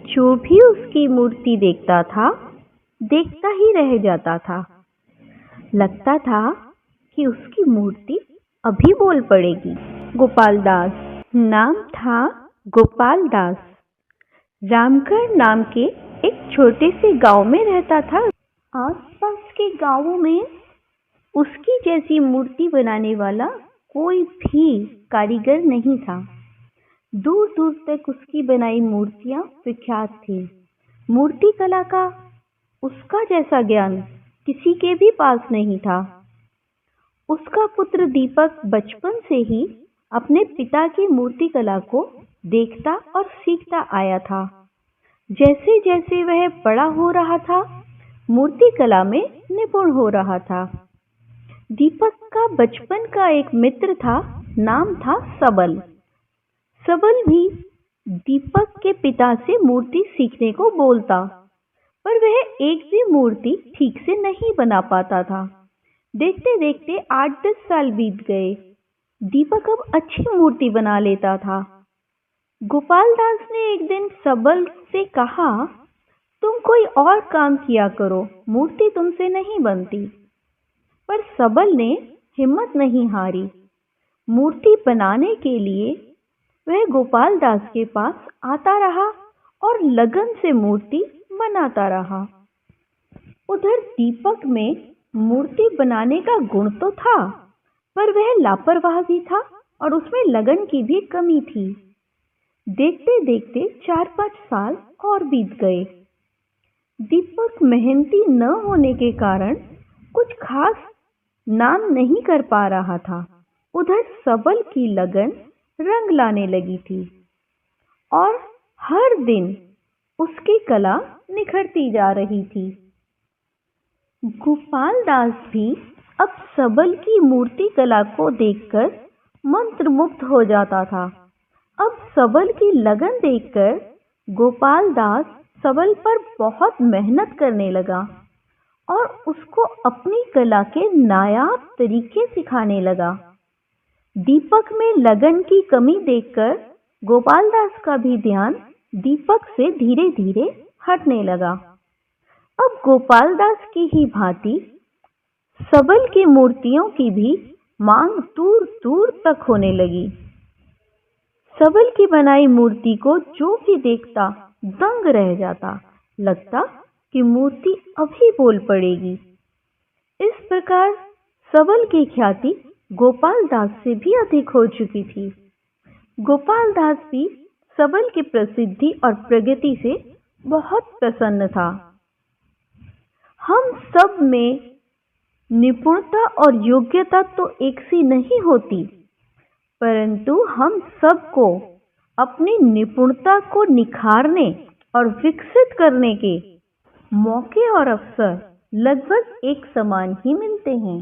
जो भी उसकी मूर्ति देखता था, देखता ही रह जाता था। लगता था कि उसकी मूर्ति अभी बोल पड़ेगी। गोपाल दास नाम था। गोपाल दास रामगढ़ नाम के एक छोटे से गांव में रहता था। आसपास के गांवों में उसकी जैसी मूर्ति बनाने वाला कोई भी कारीगर नहीं था। दूर दूर तक उसकी बनाई मूर्तियां विख्यात थी। मूर्ति कला का उसका जैसा ज्ञान किसी के भी पास नहीं था। उसका पुत्र दीपक बचपन से ही अपने पिता की मूर्ति कला को देखता और सीखता आया था। जैसे जैसे वह बड़ा हो रहा था, मूर्ति कला में निपुण हो रहा था। दीपक का बचपन का एक मित्र था, नाम था सबल। सबल भी दीपक के पिता से मूर्ति सीखने को बोलता, पर वह एक भी मूर्ति ठीक से नहीं बना पाता था। देखते देखते 8-10 साल बीत गए। दीपक अब अच्छी मूर्ति बना लेता था। गोपाल दास ने एक दिन सबल से कहा, तुम कोई और काम किया करो, मूर्ति तुमसे नहीं बनती। पर सबल ने हिम्मत नहीं हारी। मूर्ति बनाने के लिए वह गोपाल दास के पास आता रहा और लगन से मूर्ति बनाता रहा। उधर दीपक में मूर्ति बनाने का गुण तो था, पर वह लापरवाह भी था और उसमें लगन की भी कमी थी। देखते देखते 4-5 साल और बीत गए। दीपक मेहनती न होने के कारण कुछ खास नाम नहीं कर पा रहा था। उधर सबल की लगन रंग लाने लगी थी और हर दिन उसकी कला निखरती जा रही थी। गोपाल दास भी अब सबल की मूर्ति कला को देखकर मंत्रमुग्ध हो जाता था। अब सबल की लगन देखकर गोपाल दास सबल पर बहुत मेहनत करने लगा और उसको अपनी कला के नायाब तरीके सिखाने लगा। दीपक में लगन की कमी देखकर गोपाल दास का भी ध्यान दीपक से धीरे धीरे हटने लगा। अब गोपाल दास की ही भांति सबल की मूर्तियों की भी मांग दूर दूर तक होने लगी। सबल की बनाई मूर्ति को जो भी देखता दंग रह जाता। लगता कि मूर्ति अभी बोल पड़ेगी। इस प्रकार सबल की ख्याति गोपाल दास से भी अधिक हो चुकी थी। गोपाल दास भी सबल की प्रसिद्धि और प्रगति से बहुत प्रसन्न था। हम सब में निपुणता और योग्यता तो एक सी नहीं होती, परंतु हम सबको अपनी निपुणता को निखारने और विकसित करने के मौके और अवसर लगभग एक समान ही मिलते हैं।